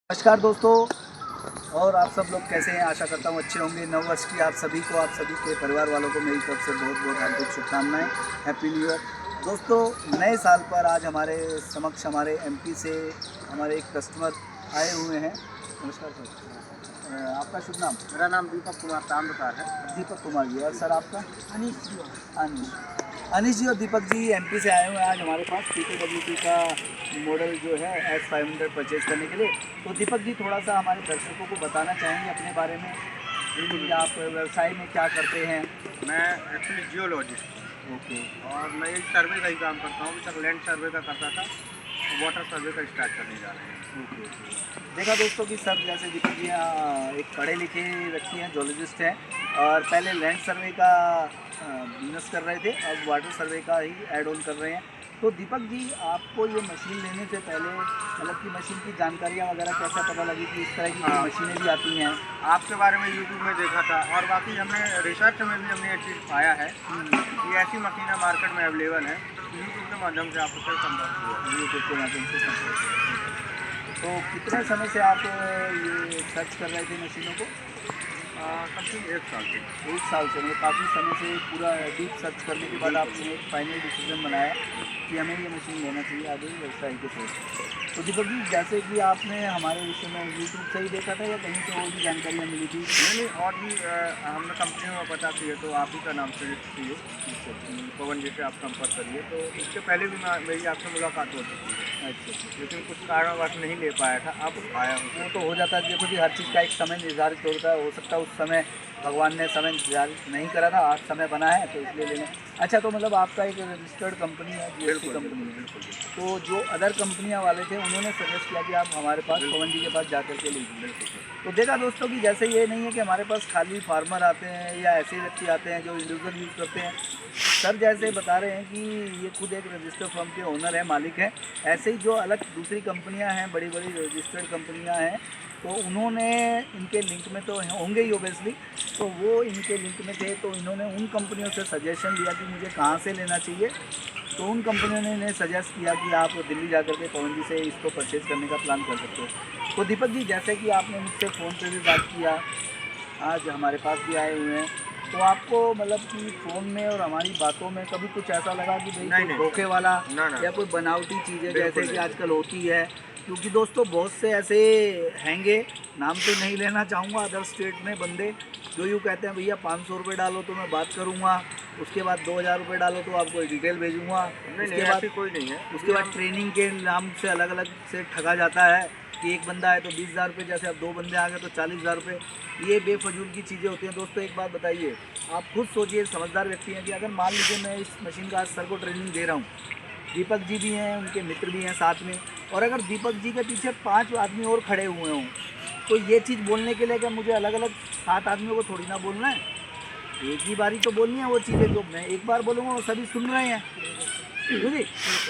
नमस्कार दोस्तों। और आप सब लोग कैसे हैं? आशा करता हूँ अच्छे होंगे। नव वर्ष की आप सभी के परिवार वालों को मेरी तरफ से बहुत बहुत हार्दिक शुभकामनाएं। हैप्पी न्यू ईयर दोस्तों। नए साल पर आज हमारे समक्ष हमारे एमपी से हमारे एक कस्टमर आए हुए हैं। नमस्कार सर, आपका शुभ नाम? मेरा नाम दीपक कुमार ताम्रकार है। दीपक कुमार जी। और सर आपका? अनीश। अनीश जी और दीपक जी एमपी से आए हुए हैं आज हमारे पास PKWT का मॉडल जो है S500 परचेज़ करने के लिए। तो दीपक जी थोड़ा सा हमारे दर्शकों को बताना चाहेंगे अपने बारे में कि आप व्यवसाय में क्या करते हैं? मैं एक्चुअली जियोलॉजिस्ट ओके और मैं एक सर्वे का ही काम करता हूँ। अभी तक लैंड सर्वे का करता था, वाटर सर्वे का स्टार्ट करने जा रहे हैं। ओके। देखा दोस्तों कि सर जैसे दीपक जी एक पढ़े लिखे व्यक्ति हैं, जियोलॉजिस्ट हैं और पहले लैंड सर्वे का बिजनेस कर रहे थे, अब वाटर सर्वे का ही ऐड ऑन कर रहे हैं। तो दीपक जी आपको ये मशीन लेने से पहले मतलब कि मशीन की जानकारियाँ वगैरह कैसा पता लगी कि इस तरह की मशीनें भी आती हैं? आपके बारे में यूट्यूब में देखा था और बाकी हमने रिसर्च में भी हमने ये चीज़ पाया है कि ऐसी मशीनें मार्केट में अवेलेबल हैं। यूट्यूब के माध्यम से आपको संपर्क हुआ। यूट्यूब के माध्यम से संपर्क किया। तो कितने समय से आप ये सर्च कर रहे थे मशीनों को? समथिंग 1 साल से। 1 साल से मतलब काफ़ी समय से पूरा डीप सर्च करने के बाद आपने एक फाइनल डिसीजन बनाया कि हमें ये मशीन लेना चाहिए आगे व्यवसाय के तौर। तो दीपक जी जैसे कि आपने हमारे विषय में यूट्यूब से ही देखा था या कहीं से और भी जानकारियाँ मिली थी? नहीं, और भी हमने कंपनी में पता की है तो आप ही का नाम सजेस्ट किए। पवन जी से आप संपर्क करिए। तो इससे पहले भी मेरी आपसे मुलाकात हो चुकी है। अच्छा। लेकिन कुछ कारणवश नहीं ले पाया था, अब आया हूँ। वो तो हो जाता है। देखो जी हर चीज़ का एक समय निर्धारित होता है। हो सकता है उस समय भगवान ने समय निर्धारित नहीं करा था, आज समय बना है तो इसलिए लेना। अच्छा, तो मतलब आपका एक रजिस्टर्ड कंपनी है, GST कंपनी है। बिल्कुल। तो जो अदर कंपनियां वाले थे उन्होंने सजेस्ट किया कि आप हमारे पास पवन जी के पास जा कर के लीजिए। तो देखा दोस्तों कि जैसे ये नहीं है कि हमारे पास खाली फार्मर आते हैं या ऐसे व्यक्ति आते हैं जो इंडिविजुअल यूज़ करते हैं। सर जैसे बता रहे हैं कि ये खुद एक रजिस्टर्ड फर्म के ओनर है, मालिक हैं। ऐसे ही जो अलग दूसरी कंपनियां हैं, बड़ी बड़ी रजिस्टर्ड कंपनियां हैं, तो उन्होंने इनके लिंक में तो होंगे ही ओबियसली। तो वो इनके लिंक में थे तो इन्होंने उन कंपनियों से सजेशन लिया कि मुझे कहाँ से लेना चाहिए। तो उन कंपनियों ने इन्हें सजेस्ट किया कि आप दिल्ली जाकर के पवन जी से इसको परचेज़ करने का प्लान कर सकते हो। तो दीपक जी जैसे कि आपने मुझसे फ़ोन पे भी बात किया, आज हमारे पास भी आए हुए हैं, तो आपको मतलब कि फ़ोन में और हमारी बातों में कभी कुछ ऐसा लगा कि भाई कोई धोखे वाला या कोई बनावटी चीज़ें जैसे कि आजकल होती है? क्योंकि दोस्तों बहुत से ऐसे हैंगे, नाम तो नहीं लेना चाहूँगा, अदर स्टेट में बंदे जो यूँ कहते हैं भैया 500 रुपये डालो तो मैं बात करूँगा, उसके बाद 2000 रुपये डालो तो आपको डिटेल भेजूँगा, उसके बाद कोई नहीं है। उसके बाद ट्रेनिंग के नाम से अलग अलग से ठगा जाता है कि एक बंदा है तो 20,000 रुपये, जैसे अब 2 बंदे आ गए तो 40,000 रुपये। ये बेफजूल की चीज़ें होती हैं। दोस्तों एक बात बताइए, आप खुद सोचिए, समझदार व्यक्ति हैं कि अगर मान लीजिए मैं इस मशीन का आज सर को ट्रेनिंग दे रहा हूँ, दीपक जी भी हैं, उनके मित्र भी हैं साथ में, और अगर दीपक जी के पीछे 5 आदमी और खड़े हुए हों तो ये चीज़ बोलने के लिए क्या मुझे अलग अलग 7 आदमियों को थोड़ी ना बोलना है? एक ही बारी तो बोलनी है वो चीज़ें, जो मैं एक बार बोलूँगा वो सभी सुन रहे हैं। जी,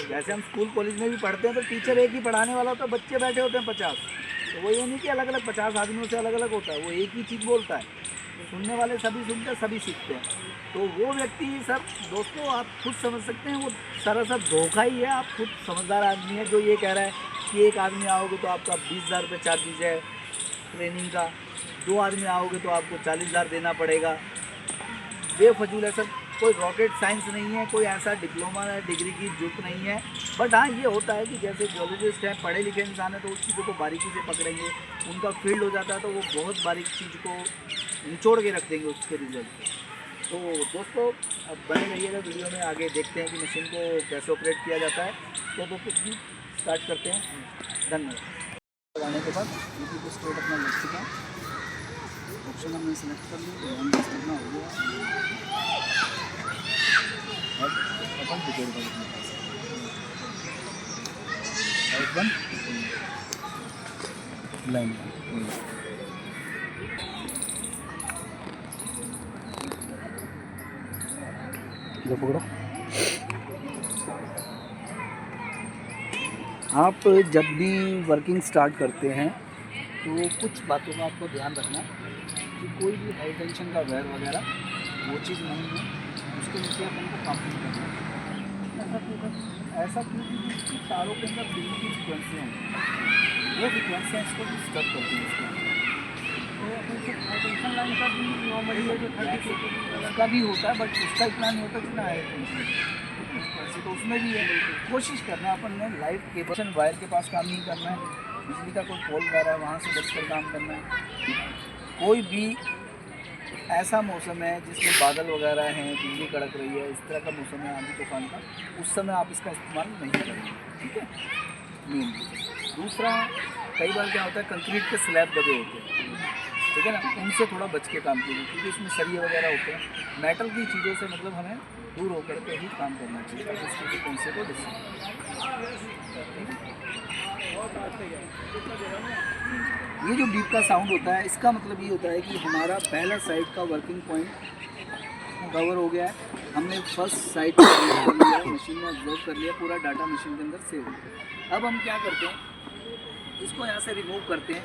जैसे हम स्कूल कॉलेज में भी पढ़ते हैं तो टीचर एक ही पढ़ाने वाला होता है, बच्चे बैठे होते हैं 50। तो वो ये नहीं कि अलग अलग 50 आदमियों से अलग अलग होता है, वो एक ही चीज़ बोलता है, सुनने वाले सभी सुनते हैं, सभी सीखते हैं। तो वो व्यक्ति सर दोस्तों आप खुद समझ सकते हैं, वो सरासर धोखा ही है। आप खुद समझदार आदमी है जो ये कह रहा है कि एक आदमी आओगे तो आपका 20,000 रुपये चार्जेज है ट्रेनिंग का, 2 आदमी आओगे तो आपको 40,000 देना पड़ेगा। बेफजूल है सर, कोई रॉकेट साइंस नहीं है, कोई ऐसा डिप्लोमा या डिग्री की जरूरत नहीं है। बट हाँ ये होता है कि जैसे जियोलॉजिस्ट हैं, पढ़े लिखे इंसान है, तो उस चीज़ों को बारीकी से पकड़ेंगे, उनका फील्ड हो जाता है तो वो बहुत बारीक चीज़ को निचोड़ के रख देंगे उसके रिजल्ट। तो दोस्तों अब बने रहिएगा वीडियो में, आगे देखते हैं कि मशीन को कैसे ऑपरेट किया जाता है। तो दोस्तों स्टार्ट करते हैं। धन्यवाद। लगाने के बाद यूट्यूब को स्टेट अपना लग चुका, ऑप्शन हमने सेलेक्ट कर लिया, करना हो गया और अपन डिटेल कर अपने पास बन लाइन जो पकड़ो। आप जब भी वर्किंग स्टार्ट करते हैं तो कुछ बातों का आपको ध्यान रखना कि कोई भी हाई टेंशन का वायर वगैरह वो चीज़ नहीं है, उसके नीचे अपन को काम नहीं करना है। ऐसा क्योंकि तारों के अंदर बिजली की फ्रिक्वेंसी होंगी, वो फ्रिक्वेंसियाँ इसको डिस्टर्ब करती हैं इसको। हाइटेंशन लाइन का भी नॉर्मली है जो 30 उसका भी होता है बट उसका इतना नहीं होता जितना है वैसे तो उसमें भी है। कोशिश करना है अपन ने लाइट केबल वायर के पास काम नहीं करना है, बिजली का कोई पोल वगैरह है वहाँ से बचकर काम करना है। कोई भी ऐसा मौसम है जिसमें बादल वगैरह हैं, बिजली कड़क रही है, इस तरह का मौसम है आंधी तूफान का, उस समय आप इसका इस्तेमाल नहीं करेंगे, ठीक है। मेन दूसरा, कई बार क्या होता है कंक्रीट के स्लैब दबे होते हैं, ठीक है ना, उनसे थोड़ा बच के काम कीजिए क्योंकि इसमें सरिये वगैरह होते हैं। मेटल की चीज़ों से मतलब हमें दूर होकर के ही काम करना चाहिए ताकि इसके फ्रिक्वेंसी को ये जो बीप का साउंड होता है इसका मतलब ये होता है कि हमारा पहला साइड का वर्किंग पॉइंट कवर हो गया है। हमने फर्स्ट साइड कर लिया, मशीन में ऑब्जर्व कर लिया, पूरा डाटा मशीन के अंदर सेव हो गया। अब हम क्या करते हैं, इसको यहाँ से रिमूव करते हैं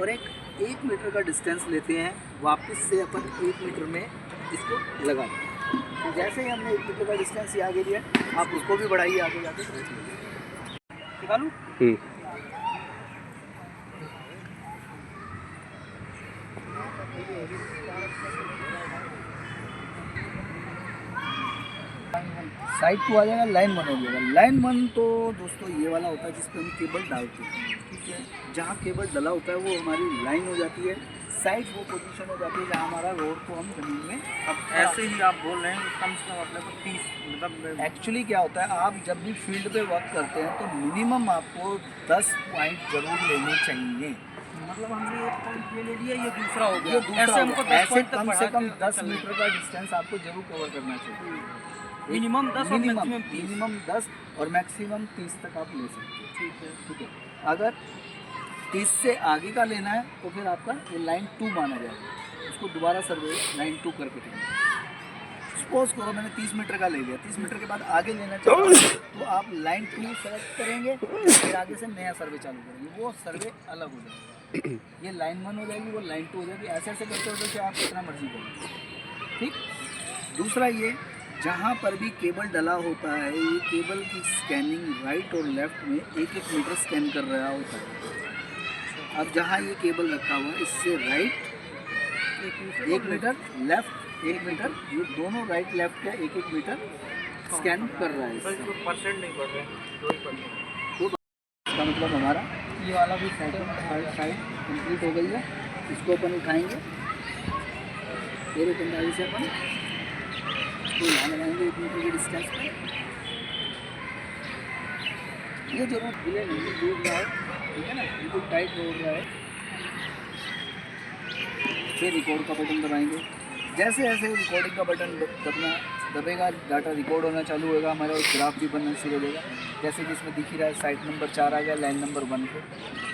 और एक मीटर का डिस्टेंस लेते हैं, वापस से अपन 1 मीटर में इसको लगाते हैं। तो जैसे ही हमने 1 मीटर का डिस्टेंस ये आगे लिया, आप उसको भी बढ़ाइए आगे जाके, निकालूँ। साइड 2 आ जाएगा, लाइन 1 हो जाएगा। लाइन 1 तो दोस्तों ये वाला होता है जिस पर हम केबल डालते हैं, ठीक है। जहाँ केबल डला होता है वो हमारी लाइन हो जाती है। साइड वो पोजीशन हो जाती है जहाँ हमारा रोड को हम जमीन में। अब ऐसे ही आप बोल रहे हैं कम से कम अपने को 30 मतलब एक्चुअली क्या होता है, आप जब भी फील्ड पे वर्क करते हैं तो मिनिमम आपको 10 पॉइंट जरूर लेने चाहिए। मतलब हमने एक पॉइंट ये ले लिया, ये दूसरा हो गया, ये दूसरा ऐसे हमको 10 ऐसे पॉइंट तक कम से कम बढ़ा के 10 मीटर का डिस्टेंस आपको जरूर कवर करना चाहिए। मिनिमम 10 और मैक्सिमम 30। मिनिमम 10 और मैक्सिमम 30 तक आप ले सकते हैं, ठीक है। ठीक है। अगर 30 से आगे का लेना है तो फिर आपका ये लाइन 2 माना जाएगा, उसको दोबारा सर्वे लाइन 2 करके देंगे। सपोज करो मैंने 30 मीटर का ले लिया, 30 मीटर के बाद आगे लेना चाहिए तो आप लाइन 2 सेलेक्ट करेंगे, फिर आगे से नया सर्वे चालू करेंगे, वो सर्वे अलग हो जाएगा। ये लाइन 1 हो जाएगी, वो लाइन 2 हो जाएगी, ऐसे ऐसे करते होते आप कितना मर्जी करें, ठीक। दूसरा, ये जहाँ पर भी केबल डला होता है, ये केबल की स्कैनिंग राइट और लेफ्ट में 1-1 मीटर स्कैन कर रहा होता है। अब जहाँ ये केबल रखा हुआ है इससे राइट 1 मीटर, लेफ्ट 1 मीटर, ये दोनों राइट लेफ्ट का 1-1 मीटर स्कैन कर रहा है। परसेंट नहीं बढ़ रहे, 2%। तो इसका मतलब हमारा ये वाला भी साइड कंप्लीट हो गई है। इसको अपन उठाएंगे, मेरे कंधाई से अपन इसको यहाँ लगाएंगे 1 मीटर के डिस्टेंस पर। ये जरूर ढीले नहीं डूब रहा है, ठीक है ना, बिल्कुल टाइट हो रहा है। फिर रिकॉर्ड का बटन दबाएंगे, जैसे जैसे रिकॉर्डिंग का बटन दबेगा डाटा रिकॉर्ड होना चालू होगा, हमारा ग्राफ भी बनना शुरू हो जाएगा। जैसे कि इसमें दिख ही रहा है साइट नंबर 4 आ गया लाइन नंबर 1 पे।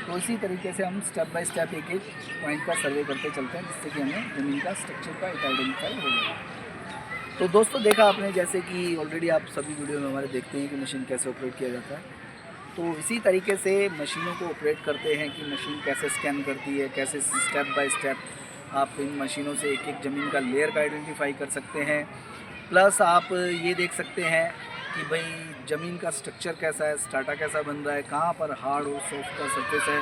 तो इसी तरीके से हम स्टेप बाय स्टेप एक पॉइंट का सर्वे करते चलते हैं जिससे कि हमें ज़मीन का स्ट्रक्चर का आइडेंटिफाई हो जाएगा। तो दोस्तों देखा आपने, जैसे कि ऑलरेडी आप सभी वीडियो में हमारे देखते हैं कि मशीन कैसे ऑपरेट किया जाता है। तो इसी तरीके से मशीनों को ऑपरेट करते हैं कि मशीन कैसे स्कैन करती है, कैसे स्टेप बाय स्टेप आप इन मशीनों से एक ज़मीन का लेयर का आइडेंटिफाई कर सकते हैं। प्लस आप ये देख सकते हैं कि भाई ज़मीन का स्ट्रक्चर कैसा है, स्ट्राटा कैसा बन रहा है, कहाँ पर हार्ड और सॉफ्ट का सरफेस है,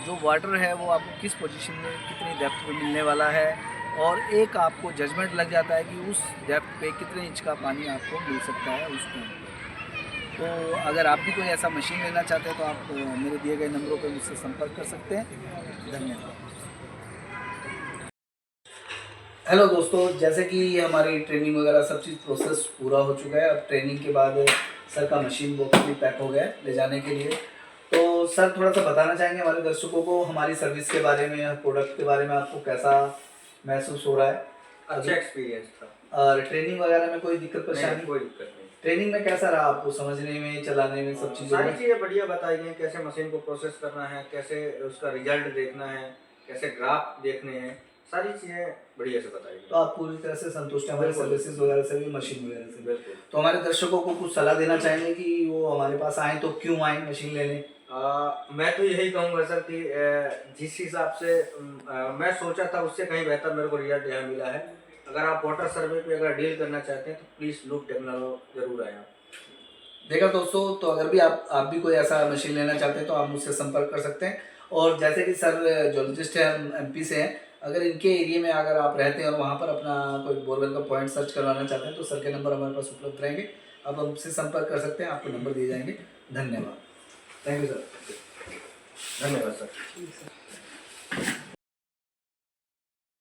जो वाटर है वो आपको किस पोजीशन में कितनी डेप्थ पे मिलने वाला है, और एक आपको जजमेंट लग जाता है कि उस डेप्थ पे कितने इंच का पानी आपको मिल सकता है उस टाइम पे। तो अगर आप भी कोई ऐसा मशीन लेना चाहते हैं तो आप मेरे दिए गए नंबरों पर मुझसे संपर्क कर सकते हैं। धन्यवाद। हेलो दोस्तों, जैसे कि हमारी ट्रेनिंग वगैरह सब चीज़ प्रोसेस पूरा हो चुका है। अब ट्रेनिंग के बाद सर का मशीन बॉक्स भी पैक हो गया है ले जाने के लिए। तो सर थोड़ा सा बताना चाहेंगे हमारे दर्शकों को हमारी सर्विस के बारे में, प्रोडक्ट के बारे में, आपको कैसा महसूस हो रहा है? अच्छा एक्सपीरियंस था। और ट्रेनिंग वगैरह में कोई दिक्कत परेशानी? कोई दिक्कत नहीं। ट्रेनिंग में कैसा रहा आपको समझने में, चलाने में, सब चीज़ों सारी में? चीज़ें बढ़िया बताई गई, कैसे मशीन को प्रोसेस करना है, कैसे उसका रिजल्ट देखना है, कैसे ग्राफ देखने हैं, सारी चीज़ें बढ़िया से बताई गई। तो आप पूरी तरह से संतुष्ट हैं हमारी सर्विसेज वगैरह से भी, मशीन वगैरह से? बिल्कुल। तो हमारे दर्शकों को कुछ सलाह देना चाहेंगे कि वो हमारे पास आएँ तो क्यों आएँ मशीन लेने? मैं तो यही कहूँगा सर कि जिस हिसाब से मैं सोचा था उससे कहीं बेहतर मेरे को रिजल्ट यहाँ मिला है। अगर आप वाटर सर्वे पे अगर डील करना चाहते हैं तो प्लीज़ लुक टेक्नोलॉजी जरूर आए आप। देखा दोस्तों, तो अगर भी आप भी कोई ऐसा मशीन लेना चाहते हैं तो आप मुझसे संपर्क कर सकते हैं। और जैसे कि सर जोलॉजिस्ट हैं, हम एमपी से हैं, अगर इनके एरिया में अगर आप रहते हैं और वहाँ पर अपना कोई बोरवेल का पॉइंट सर्च करवाना चाहते हैं तो सर के नंबर हमारे पास उपलब्ध रहेंगे, आप हमसे संपर्क कर सकते हैं, आपको नंबर दिए जाएंगे। धन्यवाद। Thank you sir. धन्यवाद सर।